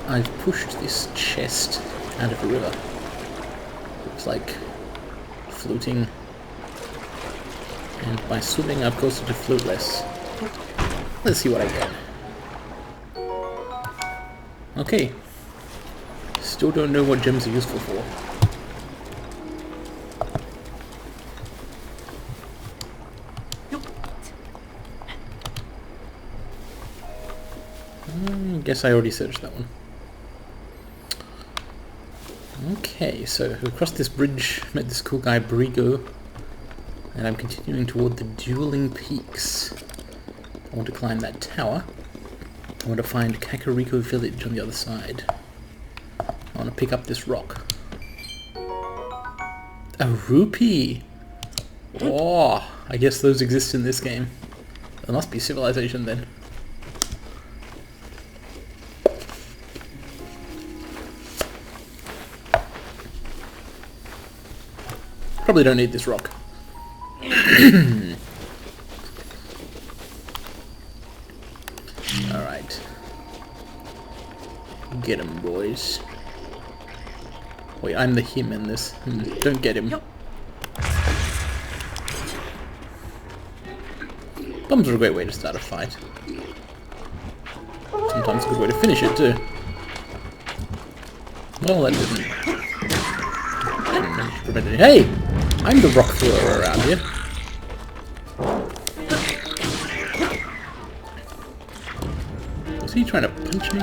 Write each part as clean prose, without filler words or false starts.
I've pushed this chest out of the river. Looks like floating. And by swimming, I've caused it to float less. Let's see what I get. Okay. Still don't know what gems are useful for. Guess I already searched that one. Okay, so we crossed this bridge, met this cool guy Brigo, and I'm continuing toward the Dueling Peaks. I want to climb that tower. I want to find Kakariko Village on the other side. I want to pick up this rock. A rupee! Oh, I guess those exist in this game. There must be civilization then. Probably don't need this rock. Alright. Get him, boys. Wait, I'm the him in this. Don't get him. Bombs are a great way to start a fight. Sometimes a good way to finish it too. Well, that didn't prevent it. Hey! I'm the rock thrower around here. Was he trying to punch me?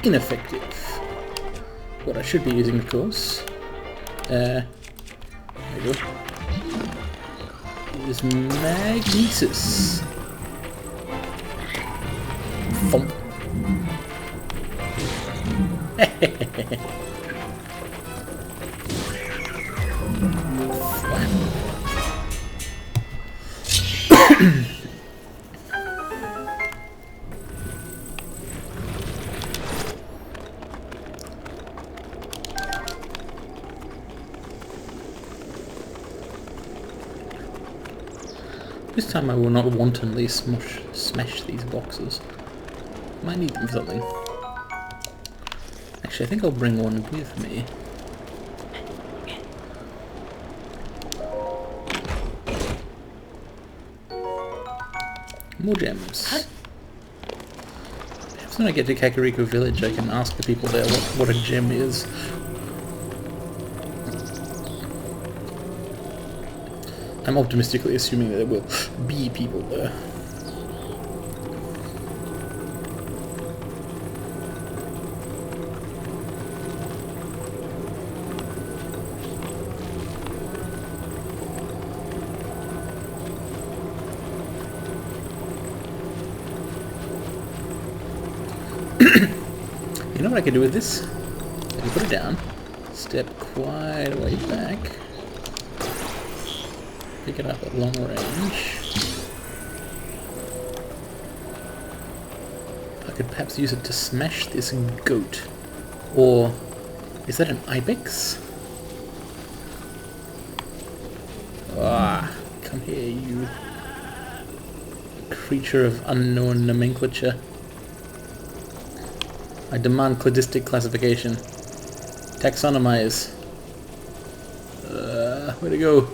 Ineffective. What I should be using, of course. There we go. Is magnesis. Thump. This time I will not wantonly smash these boxes. Might need them for something. Actually, I think I'll bring one with me. More gems. Perhaps when I get to Kakariko Village I can ask the people there what a gem is. I'm optimistically assuming that there will be people there. You know what I can do with this? I can put it down, step quite a way back, pick it up at long range. I could perhaps use it to smash this goat. Or is that an ibex? Ah, come here, you creature of unknown nomenclature. I demand cladistic classification. Taxonomize. Where'd it go?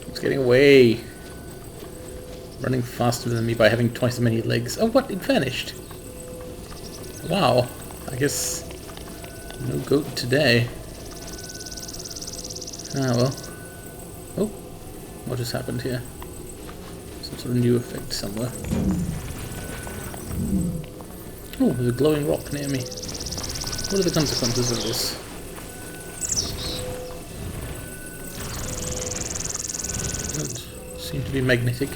It's getting away. Running faster than me by having twice as many legs. Oh, what? It vanished. Wow. I guess no goat today. Ah, well. Oh. What just happened here? Some sort of new effect somewhere. Oh, there's a glowing rock near me. What are the consequences of this? Doesn't seem to be magnetic.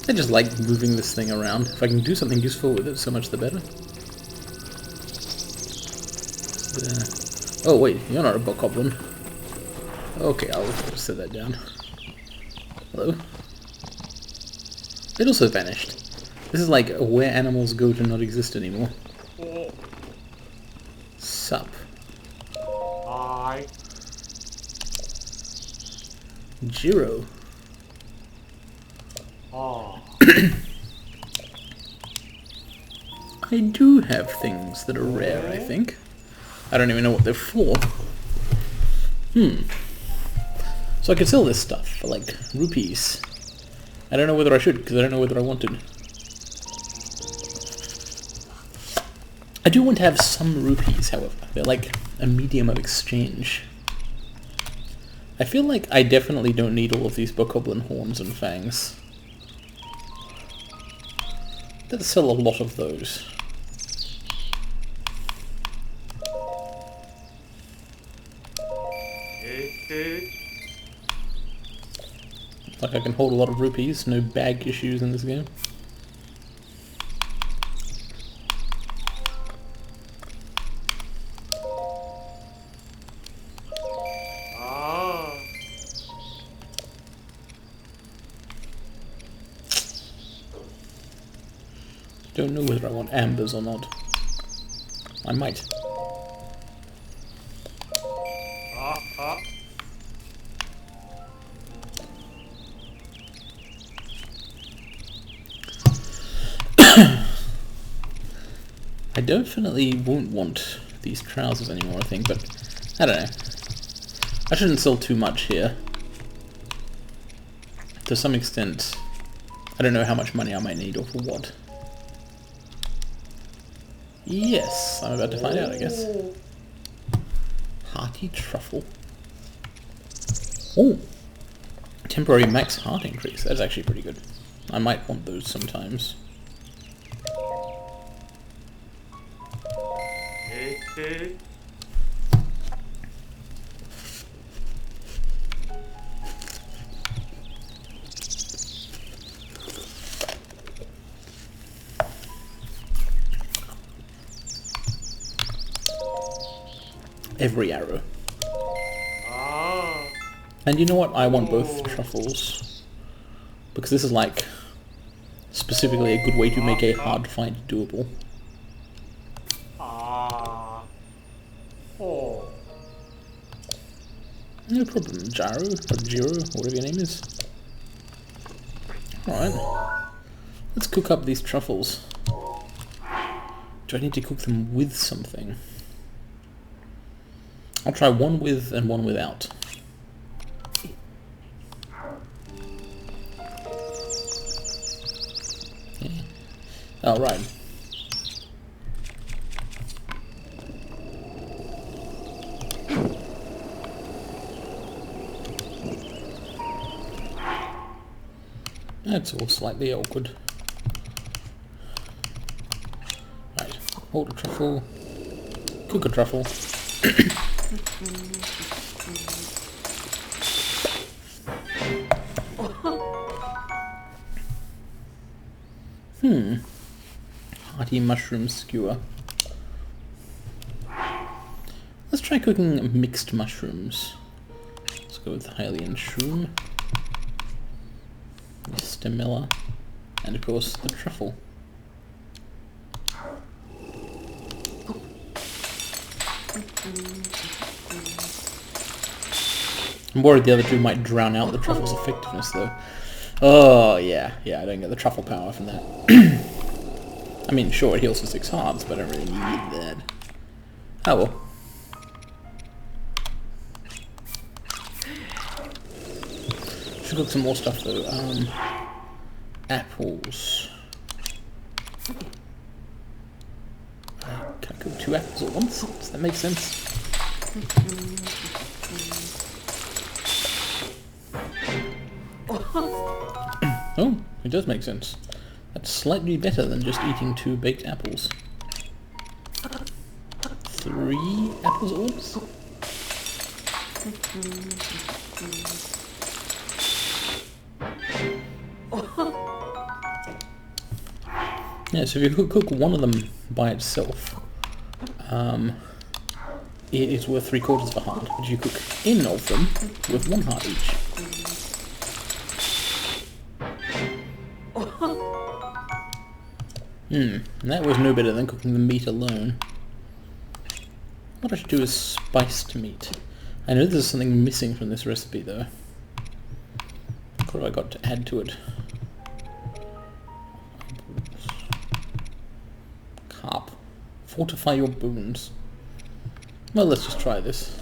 I just like moving this thing around. If I can do something useful with it, so much the better. Oh wait, you're not a bokoblin. Okay, I'll set that down. Hello. It also vanished. This is like where animals go to not exist anymore. Sup. Hi. Jiro. Oh. I do have things that are rare, I think. I don't even know what they're for. So I could sell this stuff for like rupees. I don't know whether I should, because I don't know whether I wanted. I do want to have some rupees, however. They're like a medium of exchange. I feel like I definitely don't need all of these bokoblin horns and fangs. Let's sell a lot of those. Like I can hold a lot of rupees, no bag issues in this game. Don't know whether I want ambers or not. I might. I definitely won't want these trousers anymore, I think, but I don't know. I shouldn't sell too much here. To some extent, I don't know how much money I might need or for what. Yes, I'm about to find out, I guess. Hearty truffle. Oh! Temporary max heart increase. That's actually pretty good. I might want those sometimes. Every arrow. And you know what? I want both truffles. Because this is like specifically a good way to make a hard fight doable. No problem, Jiro, or Jiro, whatever your name is. Alright. Let's cook up these truffles. Do I need to cook them with something? I'll try one with and one without. Yeah. Oh, right. That's all slightly awkward. Right, hold a truffle, cook a truffle. Hearty mushroom skewer. Let's try cooking mixed mushrooms. Let's go with Hylian shroom, stemella, and of course the truffle. I'm worried the other two might drown out the truffle's effectiveness though. Oh yeah, I don't get the truffle power from that. I mean, sure, it heals for 6 hearts, but I don't really need that. Oh well. Should cook some more stuff though. Apples. Can I cook 2 apples at once? Does that make sense? Oh, it does make sense. That's slightly better than just eating 2 baked apples. 3 apples at once? Yeah, so if you cook one of them by itself, it is worth 3/4 of a heart. But if you cook in of them, with 1 heart each. That was no better than cooking the meat alone. What I should do is spiced meat. I know there's something missing from this recipe though. What have I got to add to it? Carp. Fortify your bones. Well, let's just try this.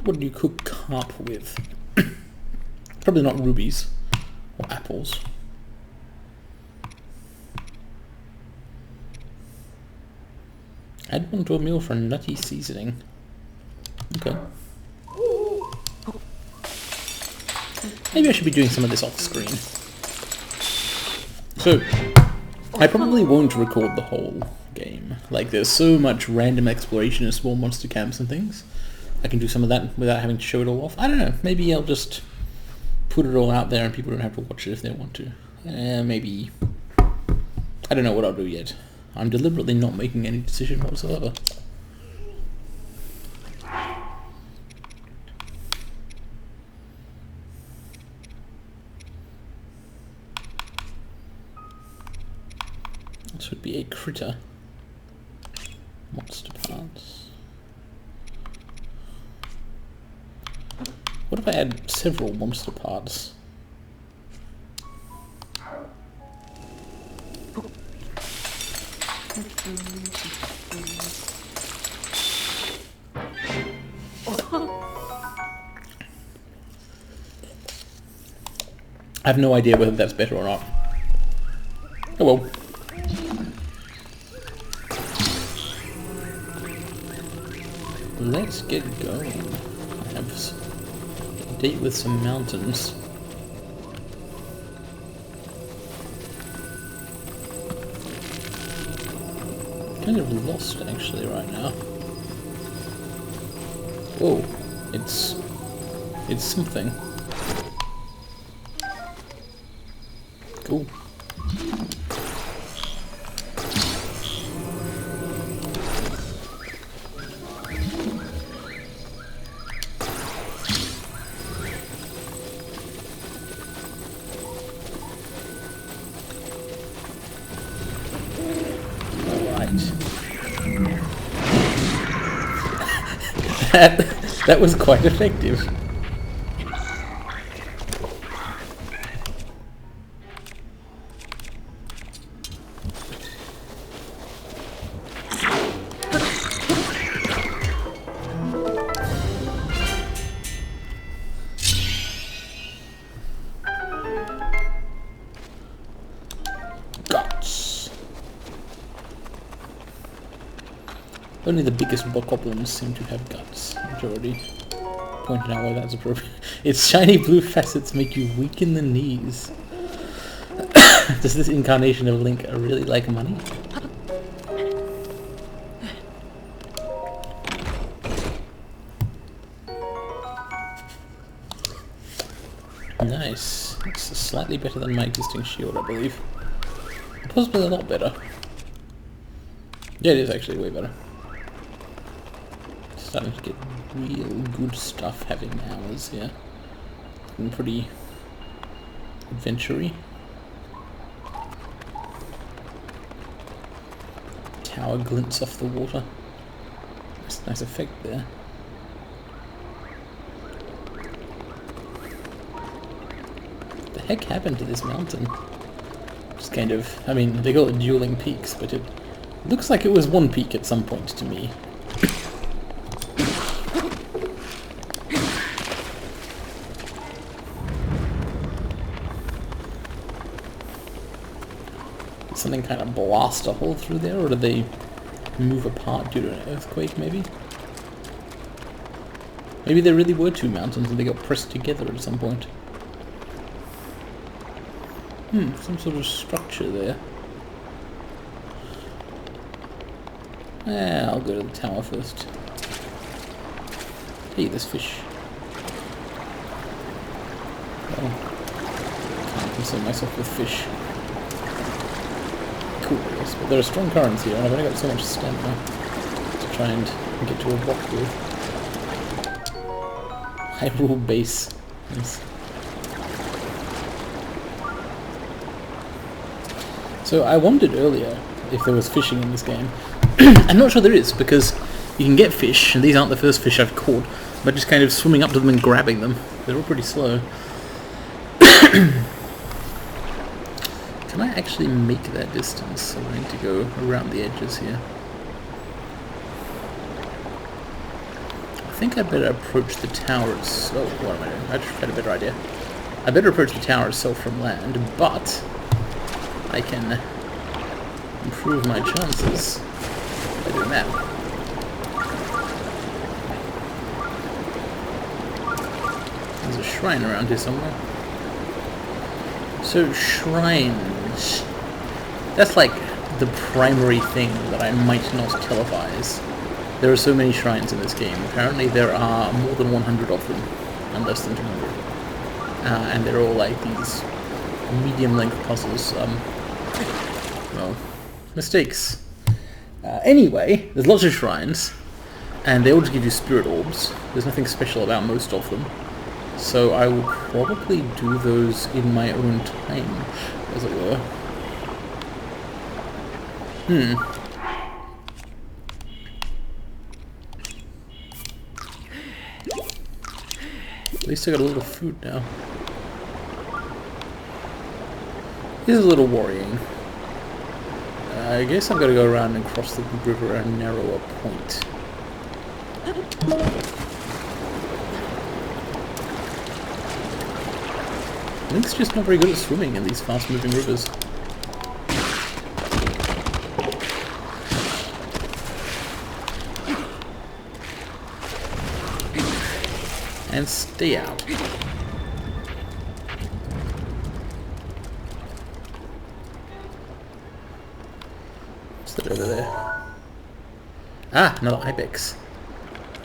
What do you cook carp with? Probably not rubies or apples. Add one to a meal for a nutty seasoning. Okay. Maybe I should be doing some of this off screen. So, I probably won't record the whole game. Like, there's so much random exploration of small monster camps and things. I can do some of that without having to show it all off. I don't know, maybe I'll just put it all out there and people don't have to watch it if they want to. Maybe... I don't know what I'll do yet. I'm deliberately not making any decision whatsoever. This would be a critter. Monster parts. What if I add several monster parts? I have no idea whether that's better or not. Oh well. Let's get going. I have a date with some mountains. Kind of lost actually right now. Whoa, it's something. Cool. That was quite effective. Guts. Only the biggest goblins seem to have guts. I've already pointed out why that's appropriate. Its shiny blue facets make you weak in the knees. Does this incarnation of Link really like money? Nice. It's slightly better than my existing shield, I believe. Possibly a lot better. Yeah, it is actually way better. Starting to get real good stuff having hours here. Looking pretty adventure-y. Tower glints off the water. Nice effect there. What the heck happened to this mountain? Just kind of, I mean, they call it dueling peaks, but it looks like it was one peak at some point to me. Did something kind of blast a hole through there, or did they move apart due to an earthquake, maybe? Maybe there really were two mountains and they got pressed together at some point. Some sort of structure there. I'll go to the tower first. Hey, this fish. Oh. concern myself with fish. Cool, yes, but there are strong currents here, and I've only got so much stamina to try and get to a rock with. Hyrule base. Nice. So I wondered earlier if there was fishing in this game. I'm not sure there is, because you can get fish, and these aren't the first fish I've caught, but just kind of swimming up to them and grabbing them. They're all pretty slow. Can I actually make that distance? So I need to go around the edges here. I think I better approach the tower itself. Oh, what am I doing? I just had a better idea. I better approach the tower itself from land, but I can improve my chances by doing that. There's a shrine around here somewhere. So, shrines. That's like the primary thing that I might not televise. There are so many shrines in this game. Apparently there are more than 100 of them, and less than 200. And they're all like these medium-length puzzles. Well, mistakes. Anyway, there's lots of shrines, and they all just give you spirit orbs. There's nothing special about most of them. So I will probably do those in my own time, as it were. At least I got a little food now. This is a little worrying. I guess I've got to go around and cross the river at a narrower point. Link's just not very good at swimming in these fast-moving rivers. And stay out. What's that over there? Ah, another ibex.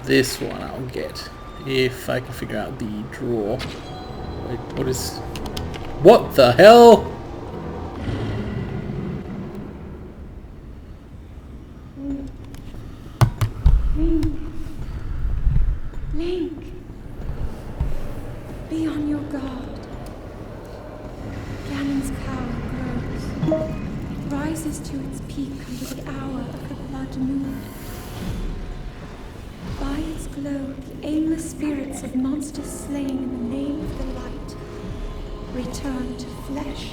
This one I'll get if I can figure out the draw. Wait, what is... What the hell? Link, be on your guard. Ganon's power grows. It rises to its peak under the hour of the blood moon. By its glow, the aimless spirits of monsters slain in the name of the light return to flesh.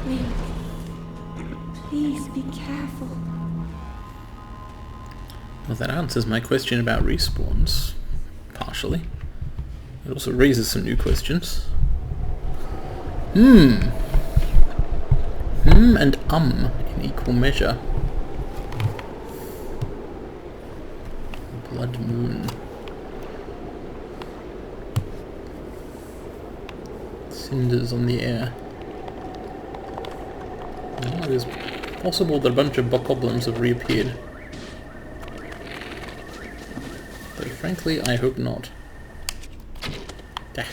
Link, please be careful. Well, that answers my question about respawns, partially. It also raises some new questions. And in equal measure. Blood moon. Cinders on the air. Well, it is possible that a bunch of bokoblins have reappeared. Though frankly, I hope not. Ah.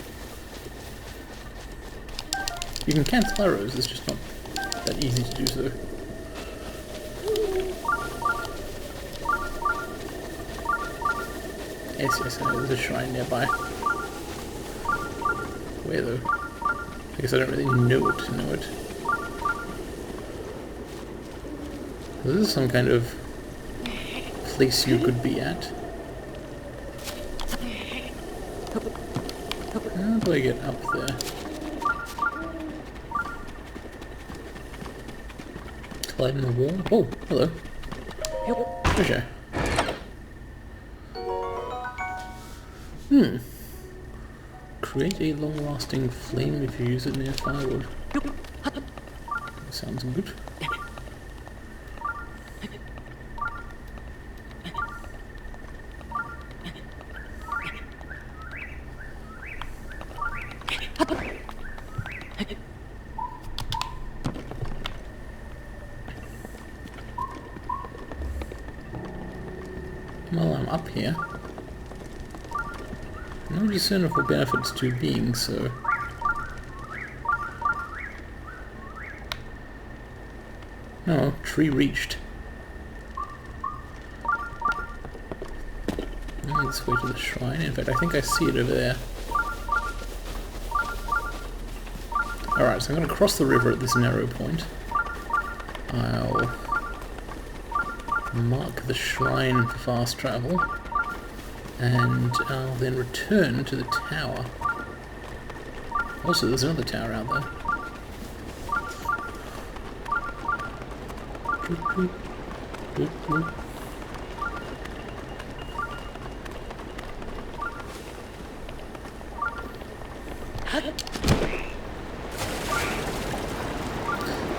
You can cancel arrows, it's just not that easy to do so. Yes, I know there's a shrine nearby. Where though? I guess I don't really know it to know it. This is some kind of place you could be at. How do I get up there? Climb the wall? Oh, hello. Treasure. Create a long-lasting flame if you use it near firewood. Sounds good. Well, I'm up here. No discernible benefits to being so. No, tree reached. Let's wait to the shrine. In fact, I think I see it over there. Alright, so I'm going to cross the river at this narrow point. I'll mark the shrine for fast travel. And I'll then return to the tower. Also, there's another tower out there.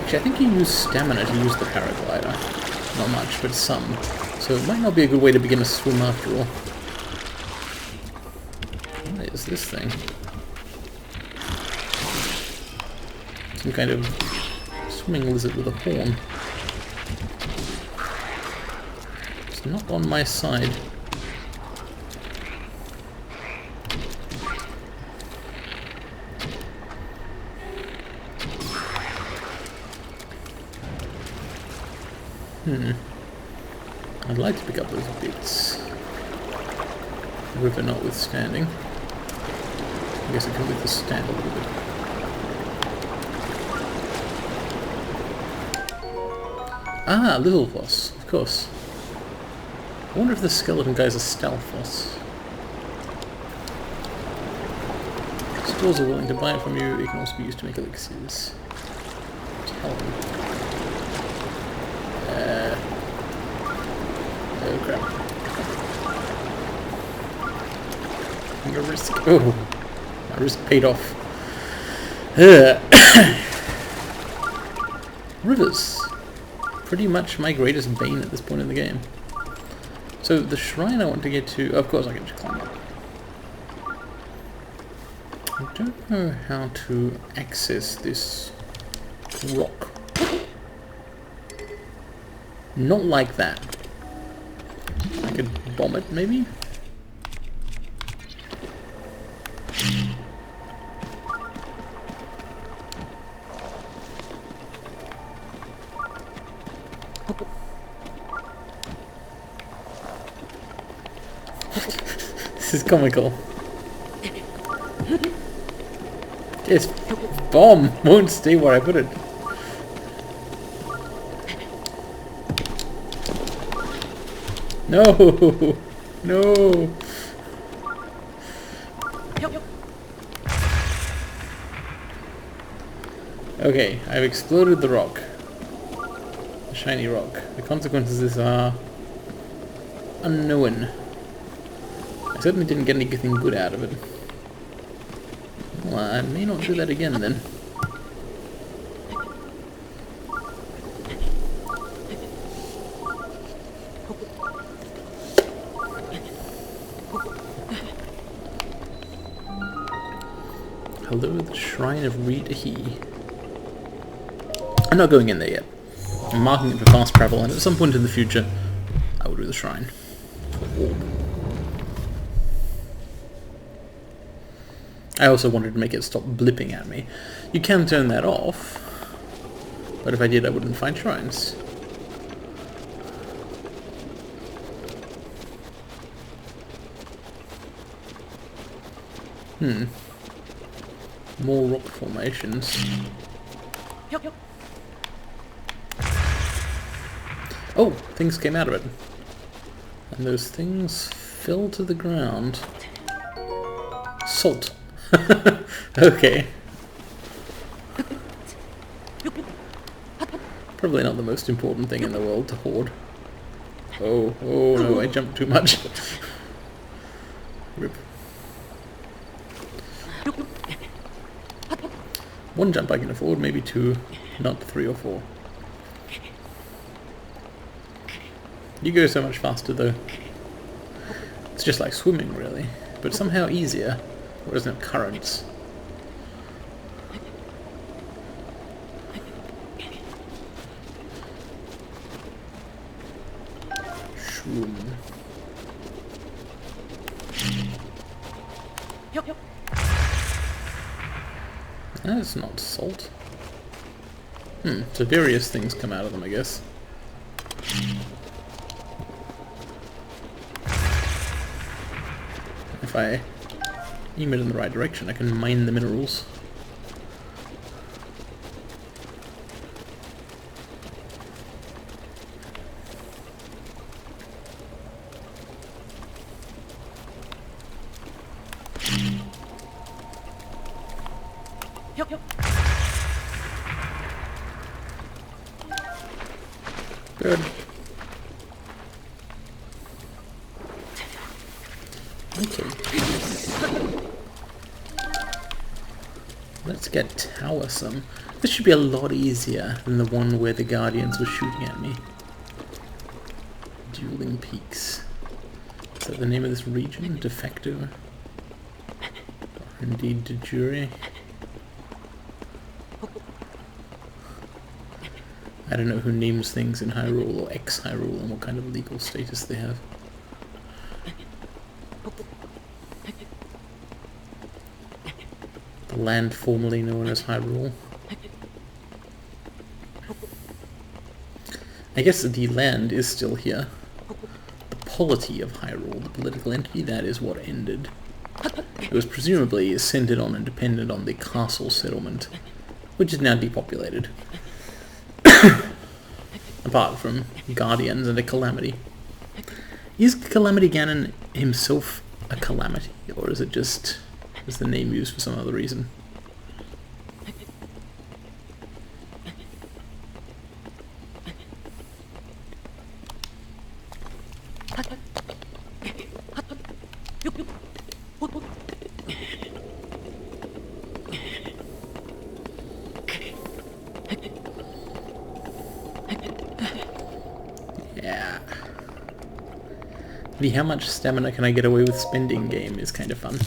Actually, I think you use stamina to use the paraglider. Not much, but some. So it might not be a good way to begin a swim after all. What is this thing? Some kind of swimming lizard with a horn. It's not on my side. I'd like to pick up those bits. River notwithstanding. I guess it can withstand a little bit. Ah, little boss, of course. I wonder if the skeleton guy's a stealth boss. Stores are willing to buy it from you. It can also be used to make elixirs. Tell them. Oh crap. I'm gonna risk. Oh, my risk paid off. Rivers. Pretty much my greatest bane at this point in the game. So the shrine I want to get to. Of course I can just climb up. I don't know how to access this rock. Not like that. I could bomb it, maybe? This is comical. This bomb won't stay where I put it. No! No! Okay, I've exploded the rock. The shiny rock. The consequences of this are unknown. I certainly didn't get anything good out of it. Well, I may not do that again then. Hello, the Shrine of Reed-He. I'm not going in there yet. I'm marking it for fast travel, and at some point in the future, I will do the shrine. I also wanted to make it stop blipping at me. You can turn that off, but if I did, I wouldn't find shrines. More rock formations. Oh, things came out of it. And those things fell to the ground. Salt. Okay. Probably not the most important thing in the world to hoard. Oh no, I jumped too much. Rip. One jump I can afford, maybe two, not 3 or 4. You go so much faster though. It's just like swimming really, but somehow easier, whereas no currents. Shroom. That's not salt. So various things come out of them, I guess. If I aim it in the right direction, I can mine the minerals. Good. Okay. Let's get tower some. This should be a lot easier than the one where the Guardians were shooting at me. Dueling Peaks. Is that the name of this region? De facto? Or indeed de jure? I don't know who names things in Hyrule or ex-Hyrule and what kind of legal status they have. The land formerly known as Hyrule. I guess the land is still here. The polity of Hyrule, the political entity, that is what ended. It was presumably centered on and dependent on the castle settlement, which is now depopulated. Apart from Guardians and a Calamity. Is Calamity Ganon himself a Calamity, or is it just is the name used for some other reason? Yeah. The how much stamina can I get away with spending game is kind of fun.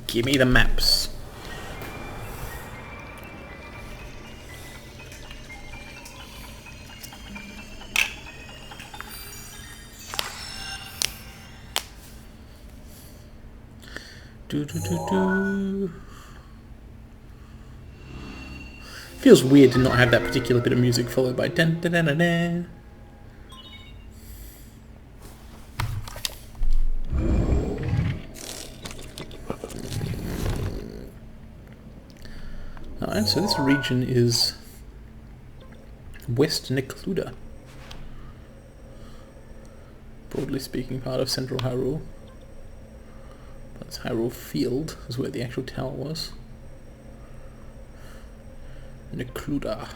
Give me the maps. Feels weird to not have that particular bit of music followed by dun dun dun dun dun. Alright, so this region is West Necluda. Broadly speaking, part of Central Hyrule. That's Hyrule Field, is where the actual tower was. Necluda.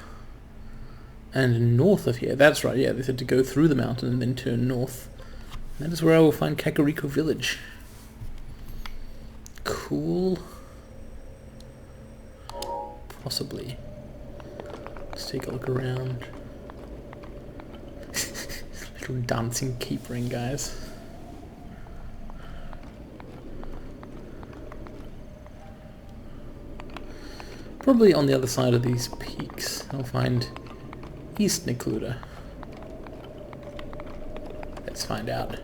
And north of here, that's right, yeah, they said to go through the mountain and then turn north. That is where I will find Kakariko Village. Cool. Possibly. Let's take a look around. Little dancing keep ring, guys. Probably on the other side of these peaks I'll find East Necluda. Let's find out.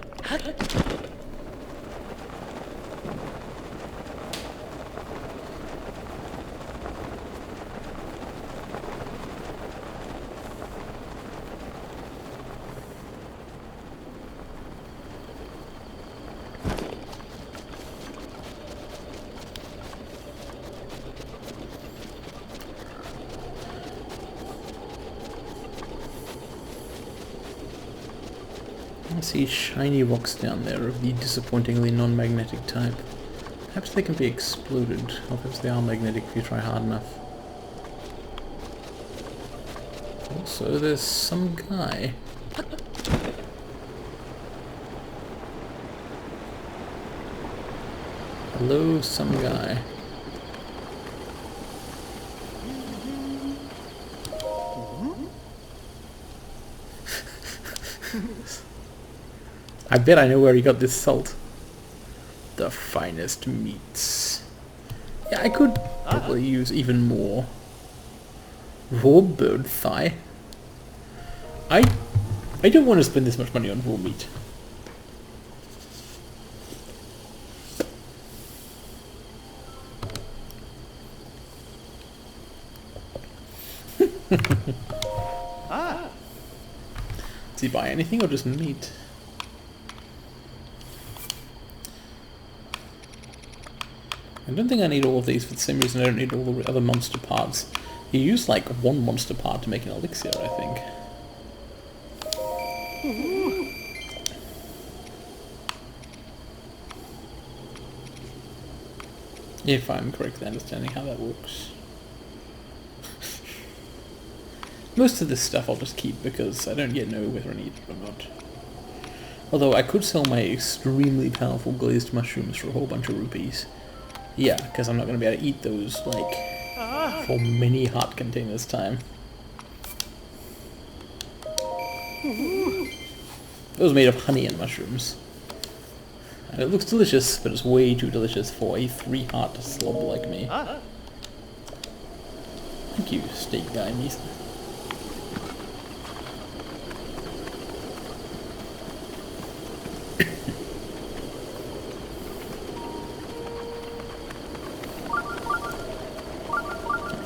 I see shiny rocks down there of the disappointingly non-magnetic type. Perhaps they can be exploded, or perhaps they are magnetic if you try hard enough. Also, there's some guy. Hello, some guy. I bet I know where he got this salt. The finest meats. Yeah, I could probably use even more. Raw bird thigh. I don't want to spend this much money on raw meat. Does he buy anything or just meat? I don't think I need all of these for the same reason I don't need all the other monster parts. You use like one monster part to make an elixir, I think. If I'm correctly understanding how that works. Most of this stuff I'll just keep because I don't yet know whether I need it or not. Although I could sell my extremely powerful glazed mushrooms for a whole bunch of rupees. Yeah, because I'm not going to be able to eat those, like, for many hot containers time. Those are made of honey and mushrooms. And it looks delicious, but it's way too delicious for a 3-heart slob like me. Thank you, steak guy, Misa.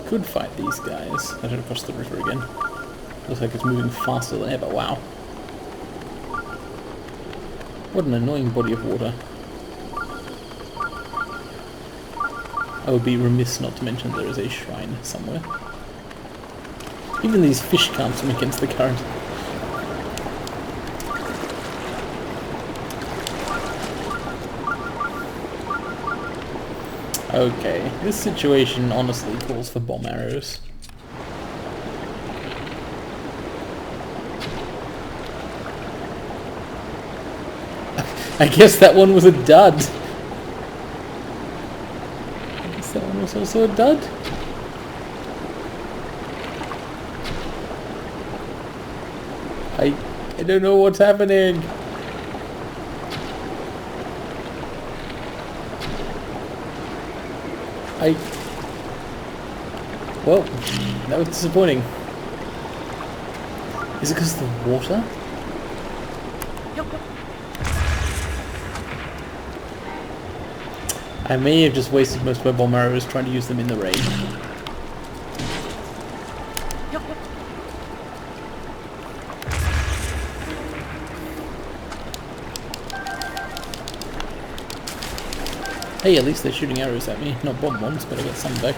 Could fight these guys. I don't cross the river again. Looks like it's moving faster than ever. Wow. What an annoying body of water. I would be remiss not to mention there is a shrine somewhere. Even these fish can't swim against the current. Okay, this situation honestly calls for bomb arrows. I guess that one was a dud. I guess that one was also a dud. I don't know what's happening. Well, that was disappointing. Is it because of the water? I may have just wasted most of my bomb arrows trying to use them in the rain. Hey, at least they're shooting arrows at me, not bomb ones, but I got some back.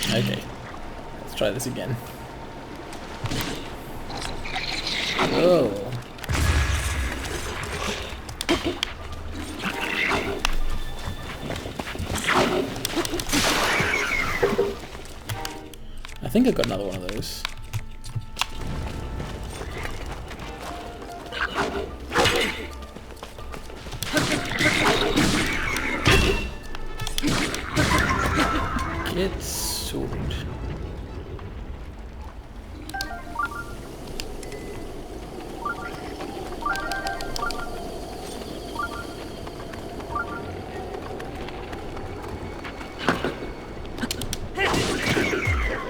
Okay, let's try this again. Whoa. I think I got another one of those. Get sorted.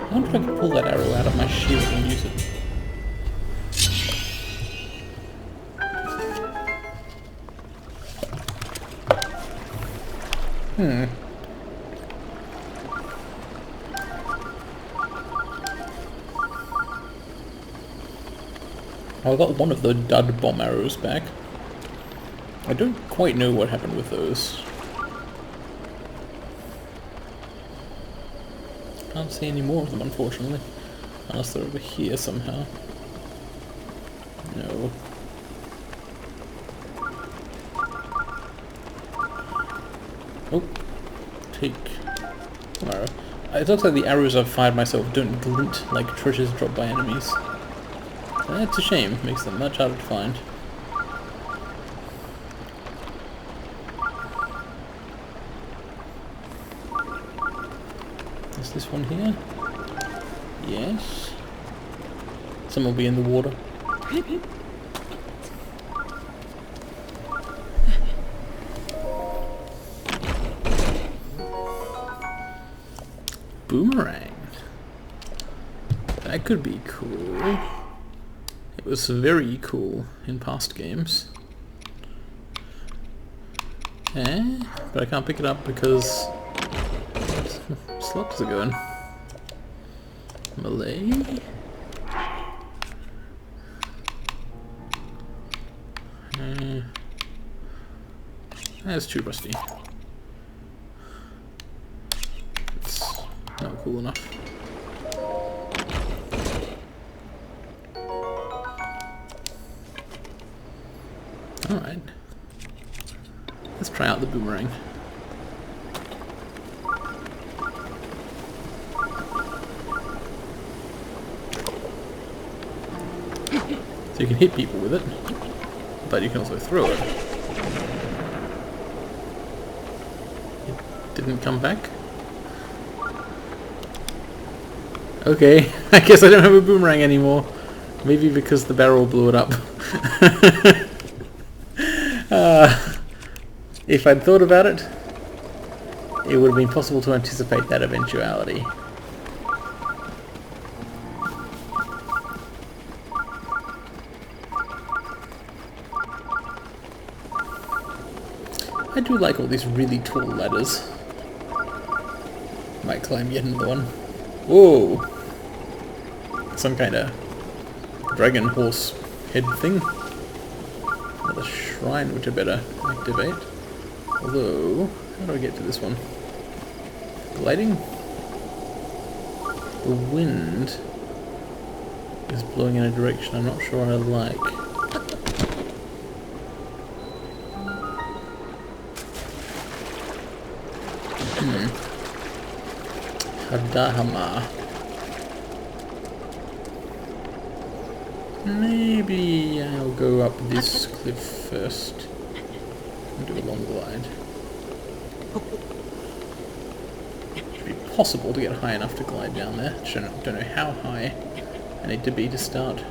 I wonder if I could pull that arrow out of my shield and use it. I got one of the dud bomb arrows back. I don't quite know what happened with those. Can't see any more of them, unfortunately. Unless they're over here somehow. No. Oh. Take an arrow. It looks like the arrows I've fired myself don't glint like treasures dropped by enemies. That's a shame. Makes them much harder to find. Is this one here? Yes. Some will be in the water. Boomerang. That could be cool. It was very cool in past games. But I can't pick it up because slots are going. Malay. That's too rusty. It's not cool enough. Alright. Let's try out the boomerang. So you can hit people with it, but you can also throw it. It didn't come back? Okay, I guess I don't have a boomerang anymore. Maybe because the barrel blew it up. If I'd thought about it, it would have been possible to anticipate that eventuality. I do like all these really tall ladders. Might climb yet another one. Whoa! Some kind of dragon horse head thing. Another shrine which I better activate. Although, how do I get to this one? Gliding? The wind is blowing in a direction I'm not sure I like. Hadahama. Maybe I'll go up this cliff first and do a long glide. Should be possible to get high enough to glide down there. Don't know how high I need to be to start.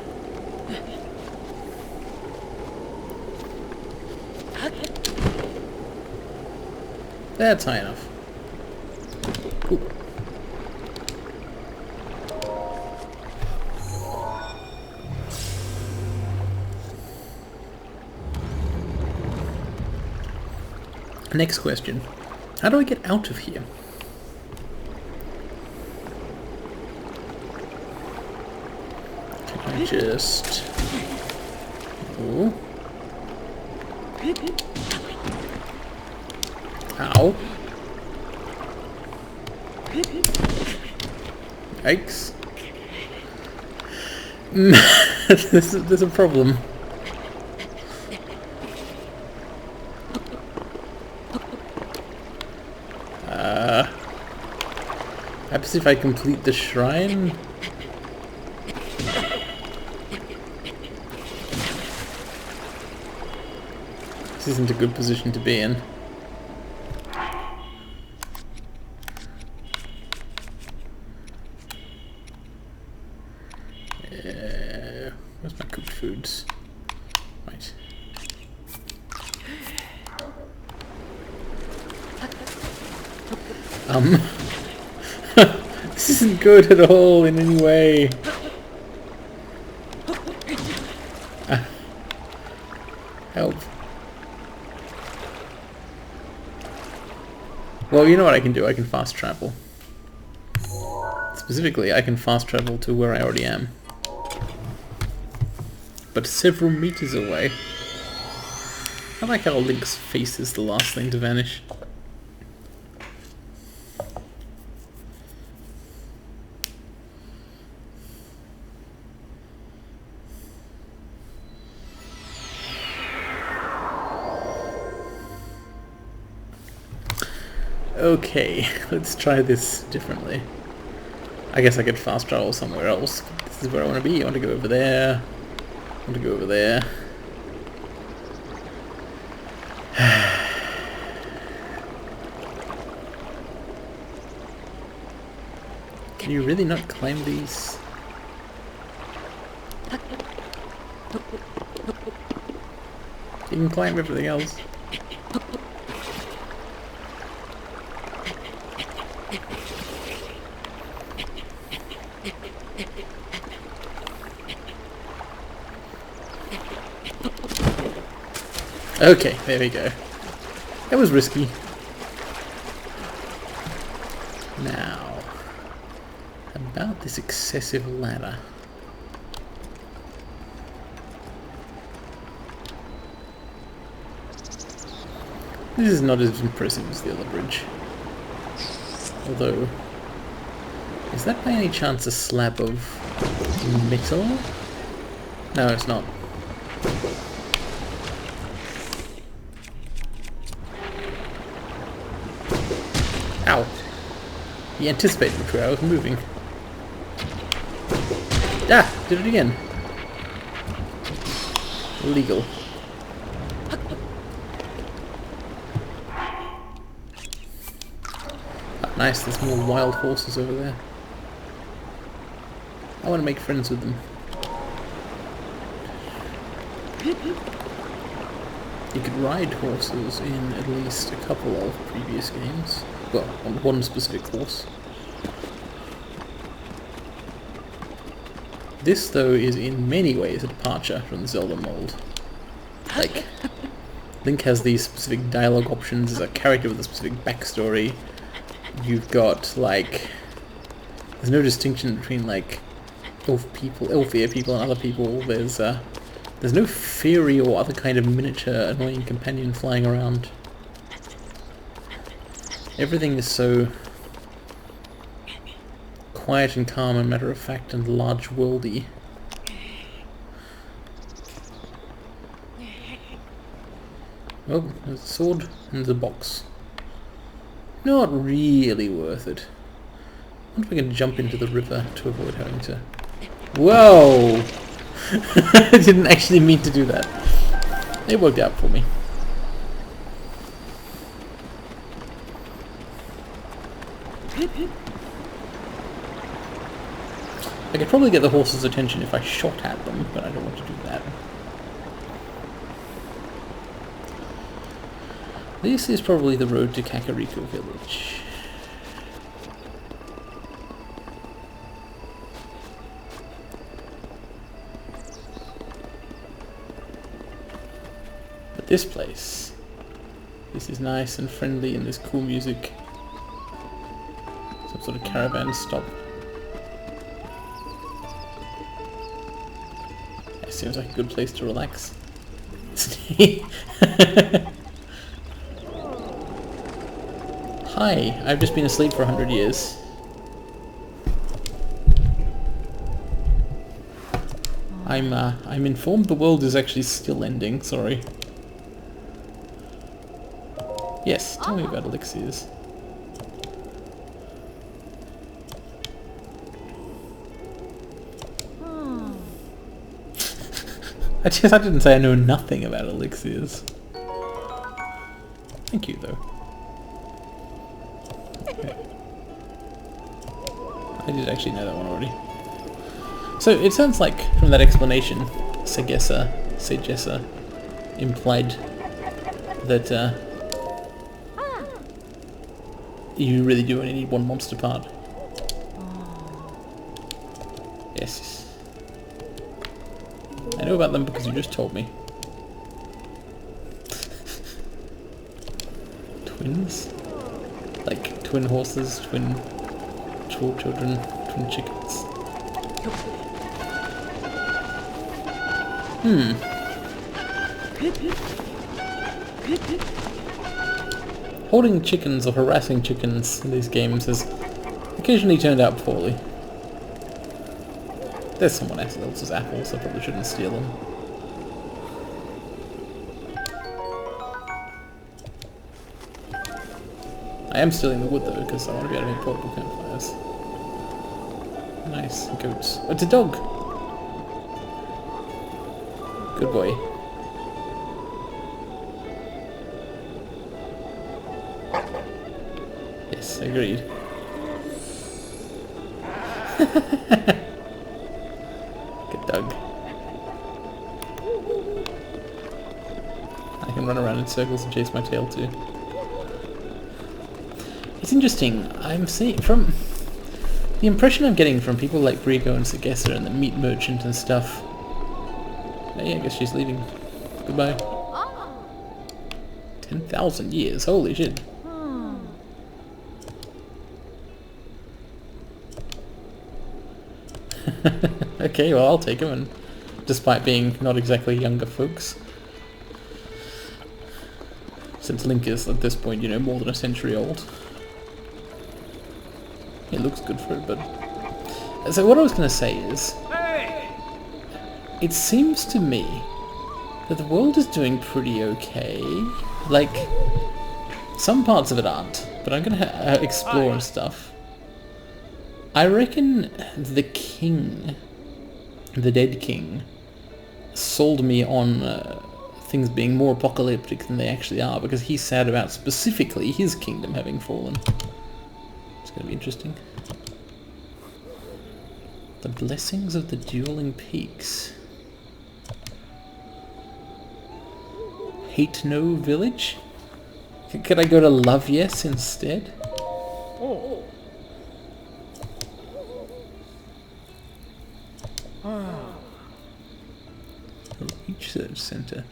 That's high enough. Cool. Next question. How do I get out of here? Can I just... Oh. Ow. Yikes. There's a problem. Perhaps if I complete the shrine? This isn't a good position to be in. Where's my cooked foods? Right. This isn't good at all in any way. Help. Well, you know what I can do? I can fast travel. Specifically, I can fast travel to where I already am. But several meters away. I like how Link's face is the last thing to vanish. Okay, let's try this differently. I guess I could fast travel somewhere else. This is where I want to be. I want to go over there. I want to go over there. Can Do you really not climb these? You can climb everything else. Okay, there we go. That was risky. Now, about this excessive ladder. This is not as impressive as the other bridge. Although, is that by any chance a slab of metal? No, it's not. Ow! He anticipated which way I was moving. Ah! Did it again. Illegal. Oh, nice, there's more wild horses over there. I want to make friends with them. You could ride horses in at least a couple of previous games. Well, on one specific horse. This, though, is in many ways a departure from the Zelda mold. Like, Link has these specific dialogue options as a character with a specific backstory. You've got, like... There's no distinction between, like, elf-ear people and other people. There's no fairy or other kind of miniature annoying companion flying around. Everything is so quiet and calm and matter-of-fact and large-worldy. Oh, there's a sword and there's a box. Not really worth it. I wonder if I can jump into the river to avoid having to... Whoa! I didn't actually mean to do that. It worked out for me. I could probably get the horse's attention if I shot at them, but I don't want to do that. This is probably the road to Kakariko Village. But this place, this is nice and friendly and there's cool music. Some sort of caravan stop. That seems like a good place to relax. Hi, I've just been asleep for 100 years. I'm informed the world is actually still ending, sorry. Yes, tell me about elixirs. I didn't say I know nothing about elixirs. Thank you, though. Okay. I did actually know that one already. So, it sounds like, from that explanation, Segessa implied that, you really do only need one monster part. Yes. I know about them because you just told me. Twins? Like twin horses, twin children, twin chickens. Holding chickens or harassing chickens in these games has occasionally turned out poorly. There's someone else's apples, I probably shouldn't steal them. I am stealing the wood though, because I want to be able to make portable campfires. Nice, goats. Oh, it's a dog! Good boy. Yes, agreed. Get Doug. I can run around in circles and chase my tail too. It's interesting, I'm seeing from the impression I'm getting from people like Brigo and Sagessa and the meat merchant and stuff. Hey, I guess she's leaving. Goodbye. 10,000 years, holy shit. Okay, well I'll take him, and despite being not exactly younger folks. Since Link is at this point, you know, more than a century old. It looks good for it, but... So what I was going to say is... It seems to me that the world is doing pretty okay. Like, some parts of it aren't, but I'm going to explore and stuff. I reckon the king, the dead king, sold me on things being more apocalyptic than they actually are, because he's sad about specifically his kingdom having fallen. It's going to be interesting. The blessings of the dueling peaks. Hate no village? Could I go to Love Yes instead? Oh. Research center.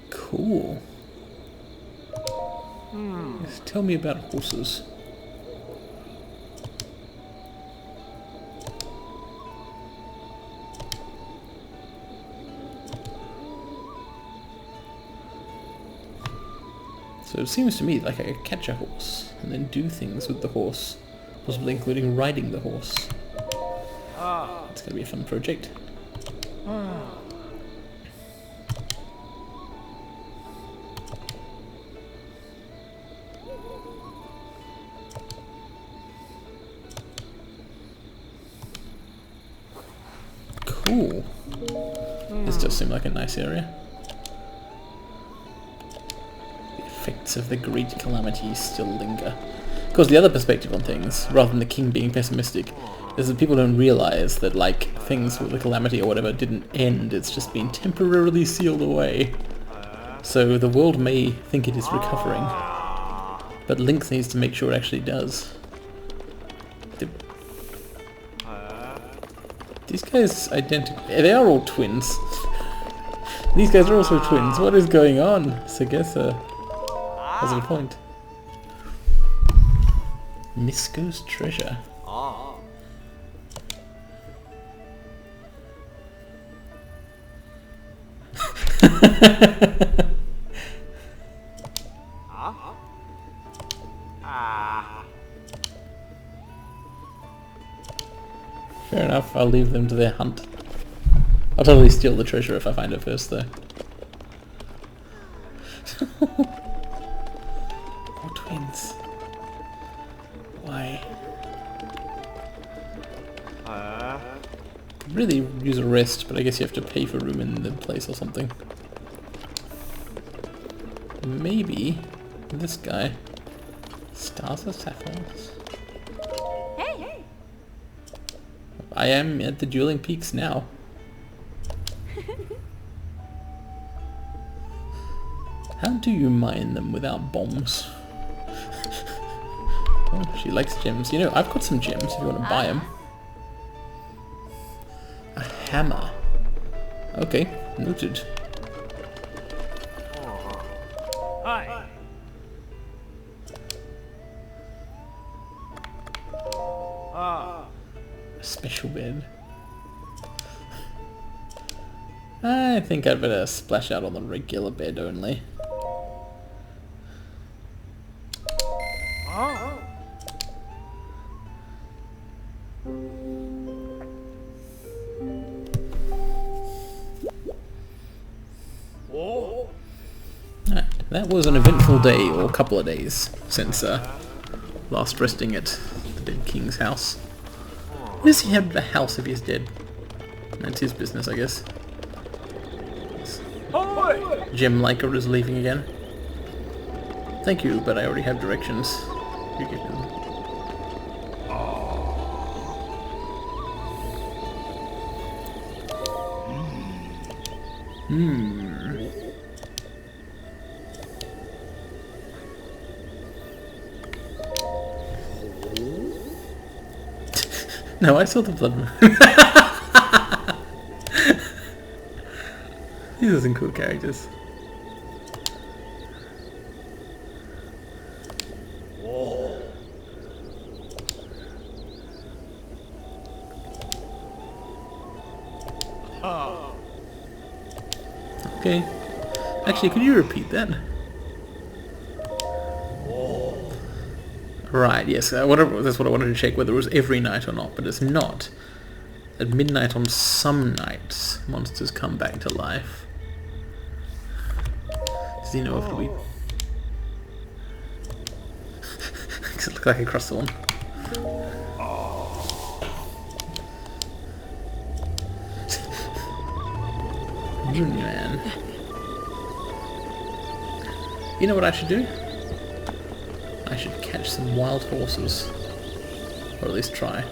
Cool. Yes, tell me about horses. So it seems to me like I could catch a horse and then do things with the horse, possibly including riding the horse. It's going to be a fun project. Cool. This does seem like a nice area. The effects of the great calamities still linger. Of course, the other perspective on things, rather than the king being pessimistic, is that people don't realise that, like, things with the calamity or whatever didn't end, it's just been temporarily sealed away. So the world may think it is recovering, but Link needs to make sure it actually does. These guys identical. They are all twins. These guys are also twins. What is going on? Sagessa has a point. Nisko's treasure. Fair enough, I'll leave them to their hunt. I'll totally steal the treasure if I find it first, though. More twins. Why? Could really use a rest, but I guess you have to pay for room in the place or something. Maybe this guy. Stars or sapphires? Hey! I am at the dueling peaks now. How do you mine them without bombs? Oh, she likes gems. You know, I've got some gems if you want to buy them. A hammer. Okay, noted. Hi. A special bed. I think I'd better splash out on the regular bed only. Alright, that was an eventful day, or a couple of days, since last resting at the dead king's house. What does he have at the house if he's dead? That's his business, I guess. Gem Liker is leaving again. Thank you, but I already have directions. You get them. No, I saw the blood moon. These are some cool characters. Okay. Actually, could you repeat that? Right, yes, that's what I wanted to check, whether it was every night or not, but it's not. At midnight on some nights, monsters come back to life. Does he know if we... Does it look like I crossed the one? Man. You know what I should do? I should catch some wild horses. Or at least try.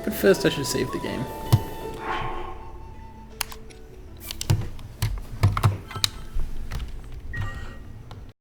But first I should save the game.